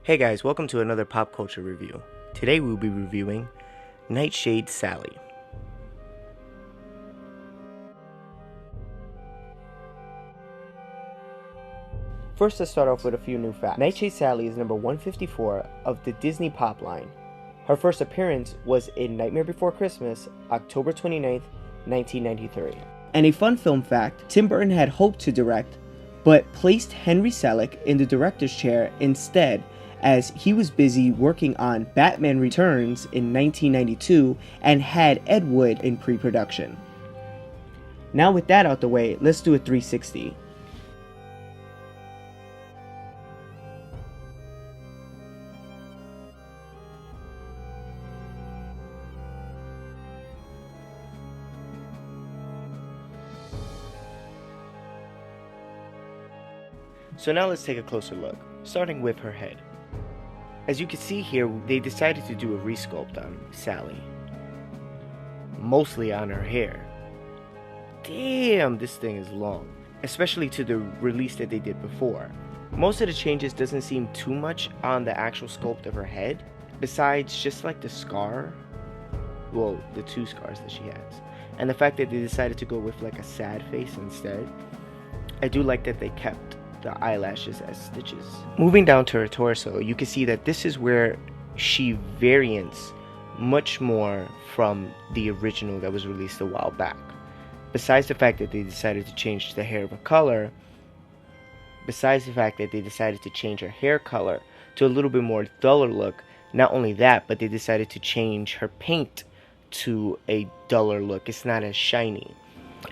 Hey guys, welcome to another pop culture review. Today we'll be reviewing Nightshade Sally. First, let's start off with a few new facts. Nightshade Sally is number 154 of the Disney pop line. Her first appearance was in Nightmare Before Christmas, October 29th, 1993. And a fun film fact, Tim Burton had hoped to direct, but placed Henry Selick in the director's chair instead, as he was busy working on Batman Returns in 1992 and had Ed Wood in pre-production. Now with that out the way, let's do a 360. So now let's take a closer look, starting with her head. As you can see here, they decided to do a resculpt on Sally. Mostly on her hair. Damn, this thing is long. Especially to the release that they did before. Most of the changes doesn't seem too much on the actual sculpt of her head. Besides just like the scar. Well, the two scars that she has. And the fact that they decided to go with like a sad face instead. I do like that they kept the eyelashes as stitches. Moving down to her torso, you can see that this is where she variants much more from the original that was released a while back. Besides the fact that they decided to change the hair color, to her hair color to a little bit more duller look, not only that, but they decided to change her paint to a duller look. It's not as shiny.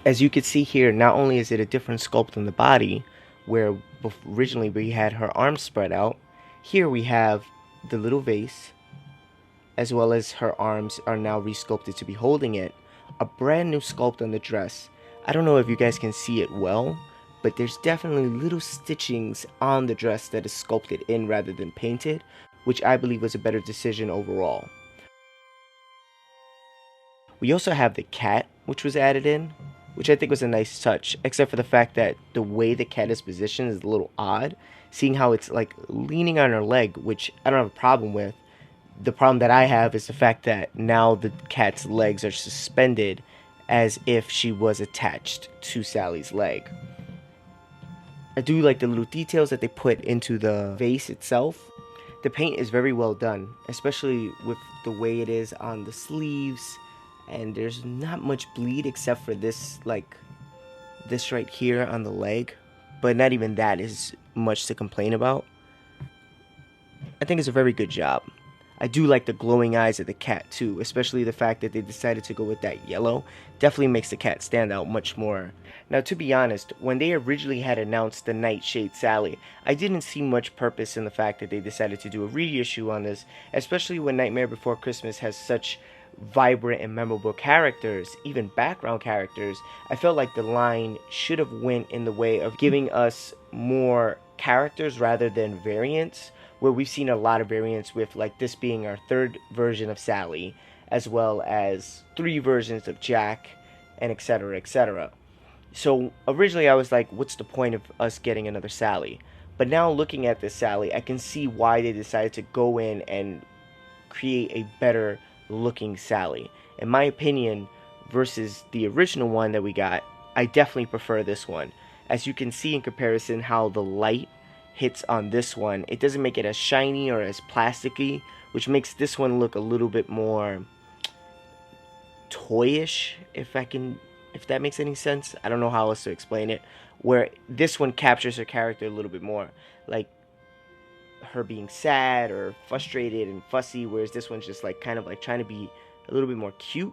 As you can see here, not only is it a different sculpt on the body, where originally we had her arms spread out, here we have the little vase, as well as her arms are now resculpted to be holding it. A brand new sculpt on the dress. I don't know if you guys can see it well, but there's definitely little stitchings on the dress that is sculpted in rather than painted, which I believe was a better decision overall. We also have the cat, which was added in, which I think was a nice touch, except for the fact that the way the cat is positioned is a little odd, seeing how it's like leaning on her leg, which I don't have a problem with. The problem that I have is the fact that now the cat's legs are suspended as if she was attached to Sally's leg. I do like the little details that they put into the vase itself. The paint is very well done, especially with the way it is on the sleeves. And there's not much bleed except for this, like, this right here on the leg. But not even that is much to complain about. I think it's a very good job. I do like the glowing eyes of the cat too, especially the fact that they decided to go with that yellow. Definitely makes the cat stand out much more. Now, to be honest, when they originally had announced the Nightshade Sally, I didn't see much purpose in the fact that they decided to do a reissue on this, especially when Nightmare Before Christmas has such vibrant and memorable characters, even background characters. I felt like the line should have went in the way of giving us more characters rather than variants, where we've seen a lot of variants with like this being our third version of Sally, as well as 3 versions of Jack, and etc, etc. So originally I was like, what's the point of us getting another Sally? But now looking at this Sally, I can see why they decided to go in and create a better looking Sally. In my opinion, versus the original one that we got, I definitely prefer this one. As you can see in comparison how the light hits on this one, it doesn't make it as shiny or as plasticky, which makes this one look a little bit more toyish, if that makes any sense. I don't know how else to explain it, where this one captures her character a little bit more, like her being sad or frustrated and fussy, whereas this one's just like kind of like trying to be a little bit more cute.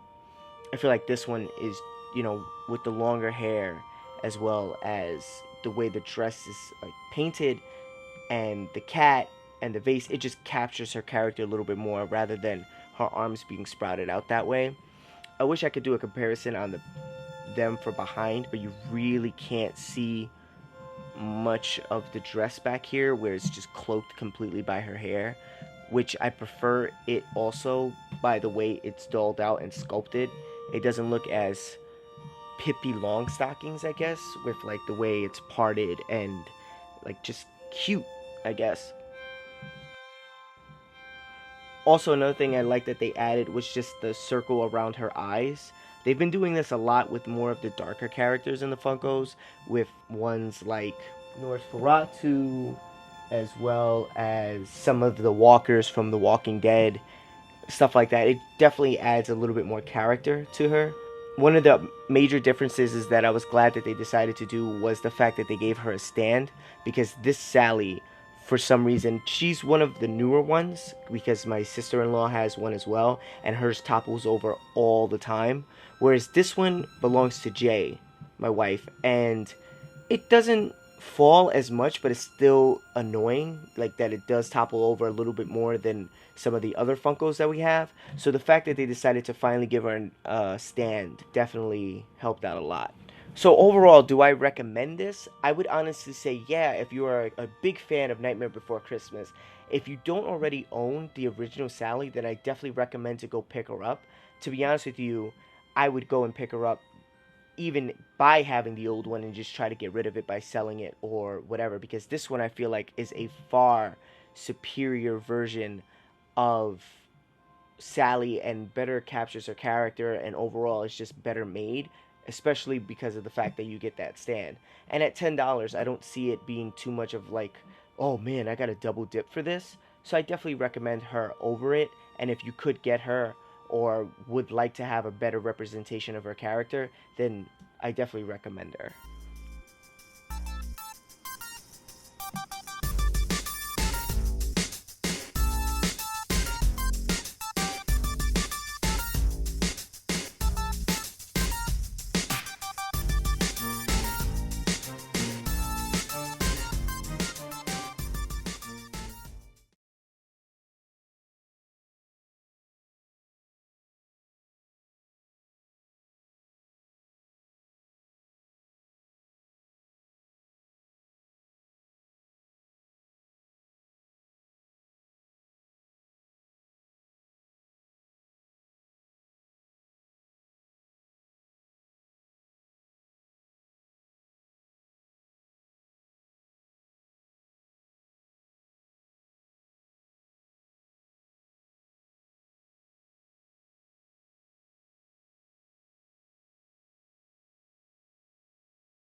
I feel like this one is, you know, with the longer hair as well as the way the dress is like painted and the cat and the vase, it just captures her character a little bit more rather than her arms being sprouted out that way. I wish I could do a comparison on them for behind, but you really can't see much of the dress back here where it's just cloaked completely by her hair, which I prefer it also by the way it's dolled out and sculpted. It doesn't look as Pippi Longstockings, I guess, with like the way it's parted and like just cute, I guess. Also, another thing I like that they added was just the circle around her eyes. They've been doing this a lot with more of the darker characters in the Funkos, with ones like Nosferatu, as well as some of the walkers from The Walking Dead, stuff like that. It definitely adds a little bit more character to her. One of the major differences is that I was glad that they decided to do was the fact that they gave her a stand, because this Sally, for some reason, she's one of the newer ones because my sister-in-law has one as well, and hers topples over all the time, whereas this one belongs to Jay, my wife, and it doesn't fall as much, but it's still annoying, like that it does topple over a little bit more than some of the other Funkos that we have. So the fact that they decided to finally give her a stand definitely helped out a lot. So overall, do I recommend this? I would honestly say yeah, if you are a big fan of Nightmare Before Christmas. If you don't already own the original Sally, then I definitely recommend to go pick her up. To be honest with you, I would go and pick her up even by having the old one and just try to get rid of it by selling it or whatever, because this one I feel like is a far superior version of Sally and better captures her character, and overall it's just better made, especially because of the fact that you get that stand. And at $10, I don't see it being too much of like, oh man, I got a double dip for this. So I definitely recommend her over it. And if you could get her or would like to have a better representation of her character, then I definitely recommend her.